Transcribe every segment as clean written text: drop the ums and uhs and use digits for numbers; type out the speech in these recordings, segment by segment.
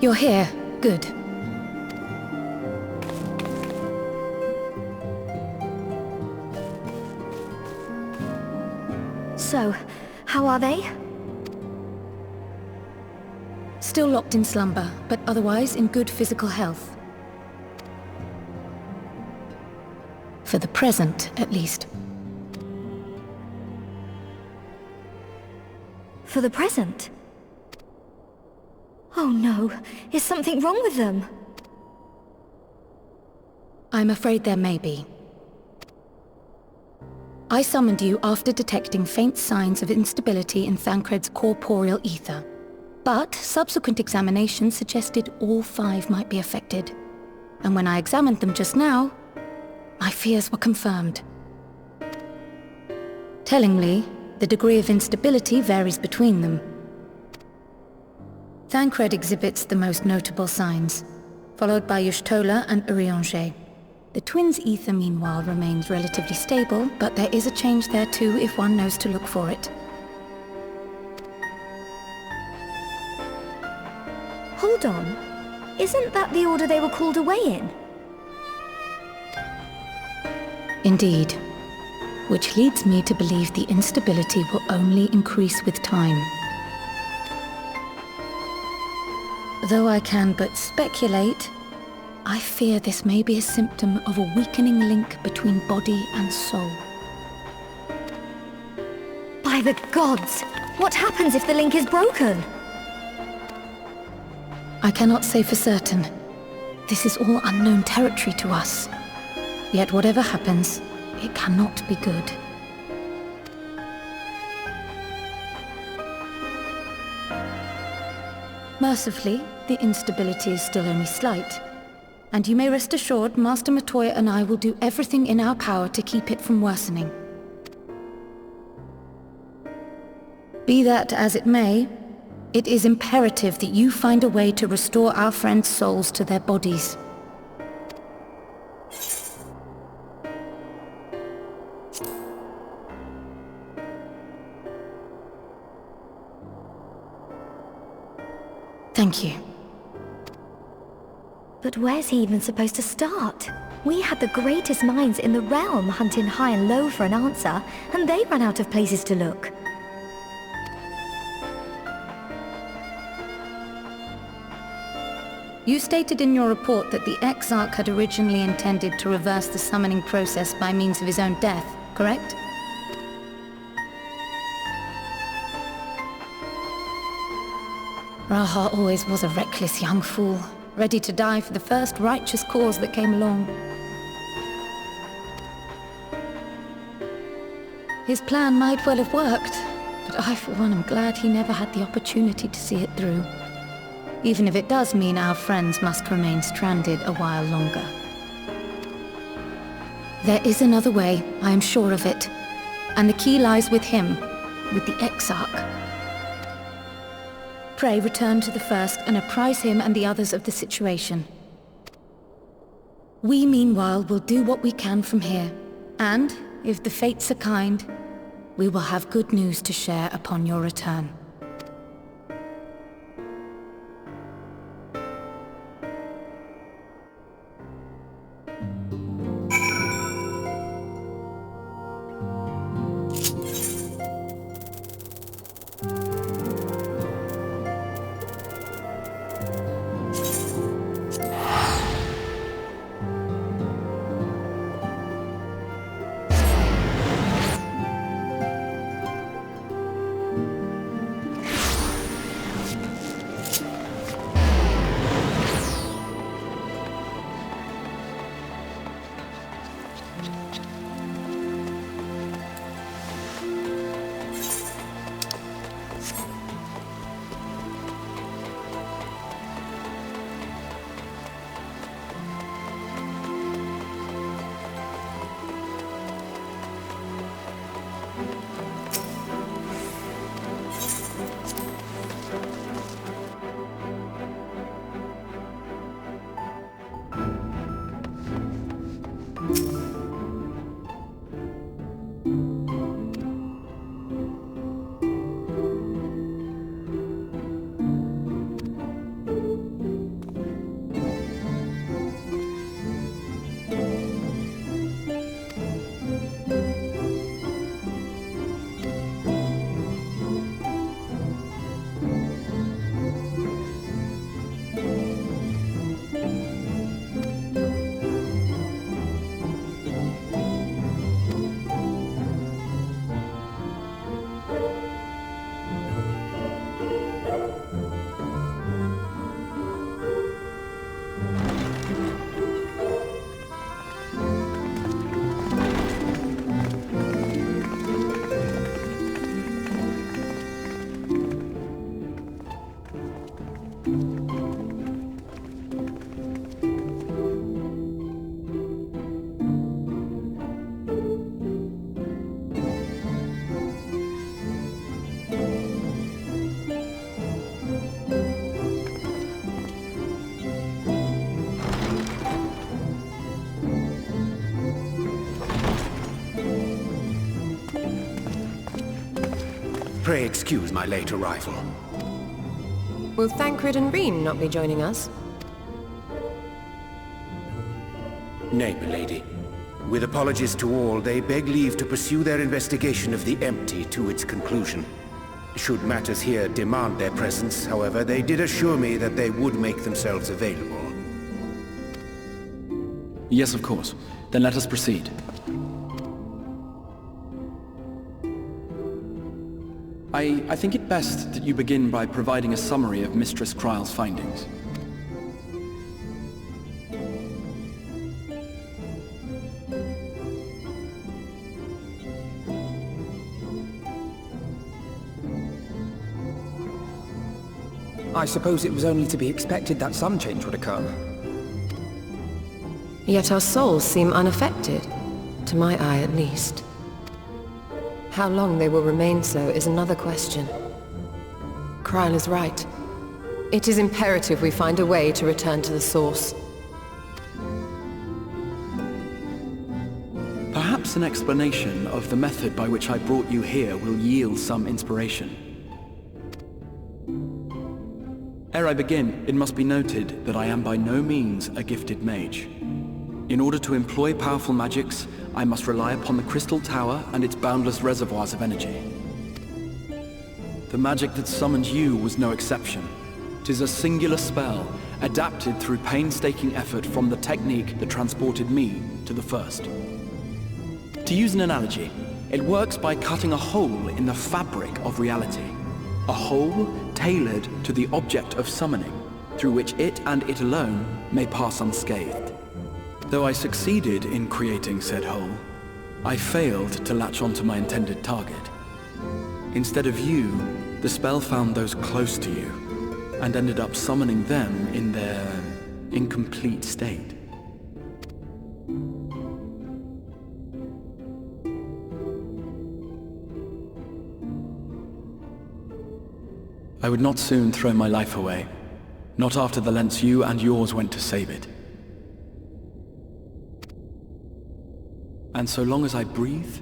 You're here. Good. So, how are they? Still locked in slumber, but otherwise in good physical health. For the present, at least. For the present? Oh no, is something wrong with them? I'm afraid there may be. I summoned you after detecting faint signs of instability in Thancred's corporeal ether. But subsequent examination suggested all 5 might be affected. And when I examined them just now, my fears were confirmed. Tellingly, the degree of instability varies between them. Thancred exhibits the most notable signs, followed by Y'shtola and Urianger. The twins' ether, meanwhile, remains relatively stable, but there is a change there too if one knows to look for it. Hold on. Isn't that the order they were called away in? Indeed. Which leads me to believe the instability will only increase with time. Though I can but speculate, I fear this may be a symptom of a weakening link between body and soul. By the gods! What happens if the link is broken? I cannot say for certain. This is all unknown territory to us. Yet whatever happens, it cannot be good. Mercifully, the instability is still only slight. And you may rest assured Master Matoya and I will do everything in our power to keep it from worsening. Be that as it may, it is imperative that you find a way to restore our friends' souls to their bodies. Thank you. But where's he even supposed to start? We had the greatest minds in the realm hunting high and low for an answer, and they ran out of places to look. You stated in your report that the Exarch had originally intended to reverse the summoning process by means of his own death, correct? Raha always was a reckless young fool, ready to die for the first righteous cause that came along. His plan might well have worked, but I for one am glad he never had the opportunity to see it through. Even if it does mean our friends must remain stranded a while longer. There is another way, I am sure of it. And the key lies with him, with the Exarch. Pray return to the First and apprise him and the others of the situation. We, meanwhile, will do what we can from here. And, if the fates are kind, we will have good news to share upon your return. Pray excuse my late arrival. Will Thancred and Reen not be joining us? Nay, milady. With apologies to all, they beg leave to pursue their investigation of the empty to its conclusion. Should matters here demand their presence, however, they did assure me that they would make themselves available. Yes, of course. Then let us proceed. I think it best that you begin by providing a summary of Mistress Kryle's findings. I suppose it was only to be expected that some change would occur. Yet our souls seem unaffected, to my eye at least. How long they will remain so is another question. Kryle is right. It is imperative we find a way to return to the source. Perhaps an explanation of the method by which I brought you here will yield some inspiration. Ere I begin, it must be noted that I am by no means a gifted mage. In order to employ powerful magics, I must rely upon the Crystal Tower and its boundless reservoirs of energy. The magic that summoned you was no exception. 'Tis a singular spell, adapted through painstaking effort from the technique that transported me to the first. To use an analogy, it works by cutting a hole in the fabric of reality. A hole tailored to the object of summoning, through which it and it alone may pass unscathed. Though I succeeded in creating said hole, I failed to latch onto my intended target. Instead of you, the spell found those close to you, and ended up summoning them in their incomplete state. I would not soon throw my life away, not after the lengths you and yours went to save it. And so long as I breathe,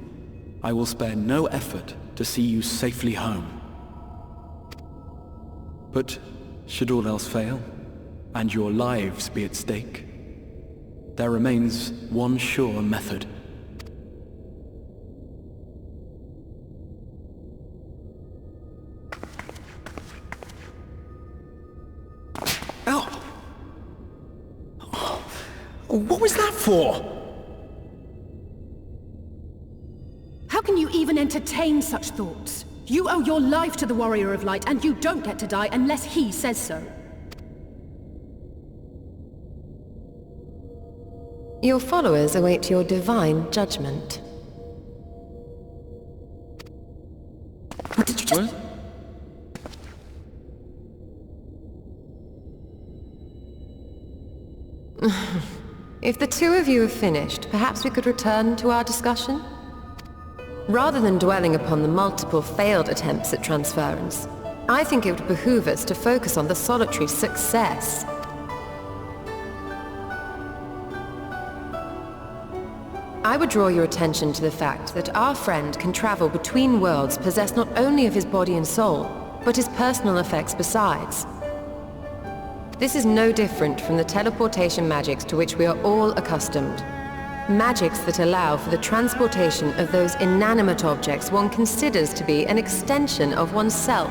I will spare no effort to see you safely home. But should all else fail, and your lives be at stake, there remains one sure method. What was that for? How can you even entertain such thoughts? You owe your life to the Warrior of Light, and you don't get to die unless he says so. Your followers await your divine judgment. What did you just... What? If the two of you have finished, perhaps we could return to our discussion? Rather than dwelling upon the multiple failed attempts at transference, I think it would behoove us to focus on the solitary success. I would draw your attention to the fact that our friend can travel between worlds possessed not only of his body and soul, but his personal effects besides. This is no different from the teleportation magics to which we are all accustomed. Magics that allow for the transportation of those inanimate objects one considers to be an extension of oneself.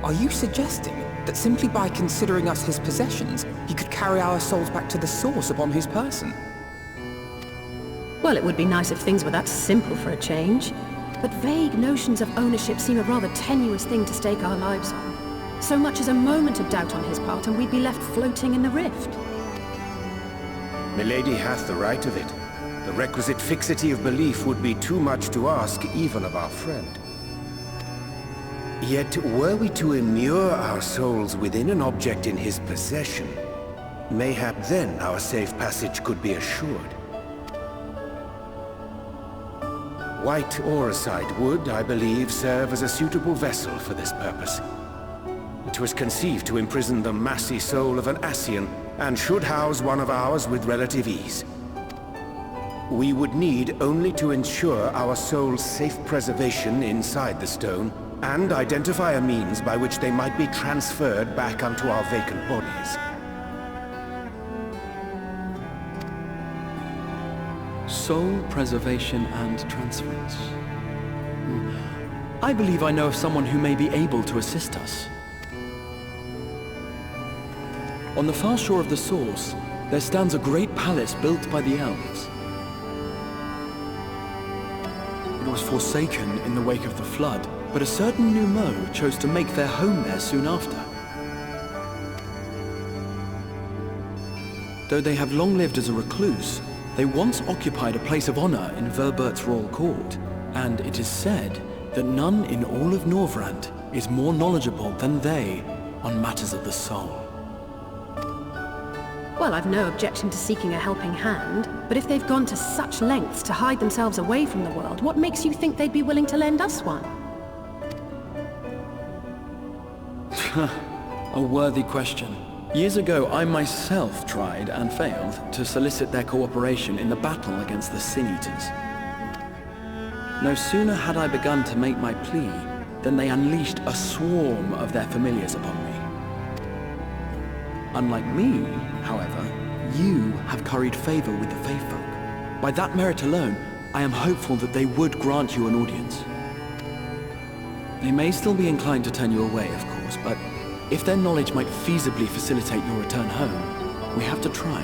Are you suggesting that simply by considering us his possessions, he could carry our souls back to the source upon his person? Well, it would be nice if things were that simple for a change. But vague notions of ownership seem a rather tenuous thing to stake our lives on. So much as a moment of doubt on his part, and we'd be left floating in the rift. Milady hath the right of it. The requisite fixity of belief would be too much to ask even of our friend. Yet, were we to immure our souls within an object in his possession, mayhap then our safe passage could be assured. White Auracite would, I believe, serve as a suitable vessel for this purpose. It was conceived to imprison the massy soul of an Ascian, and should house one of ours with relative ease. We would need only to ensure our soul's safe preservation inside the stone, and identify a means by which they might be transferred back onto our vacant bodies. Soul preservation and transference. I believe I know of someone who may be able to assist us. On the far shore of the source, there stands a great palace built by the elves. It was forsaken in the wake of the flood, but a certain Numo chose to make their home there soon after. Though they have long lived as a recluse, they once occupied a place of honor in Verbert's royal court, and it is said that none in all of Norvrand is more knowledgeable than they on matters of the soul. Well, I've no objection to seeking a helping hand, but if they've gone to such lengths to hide themselves away from the world, what makes you think they'd be willing to lend us one? A worthy question. Years ago, I myself tried and failed to solicit their cooperation in the battle against the Sin Eaters. No sooner had I begun to make my plea than they unleashed a swarm of their familiars upon me. Unlike me, however, you have curried favor with the Faefolk. By that merit alone, I am hopeful that they would grant you an audience. They may still be inclined to turn you away, of course, but if their knowledge might feasibly facilitate your return home, we have to try.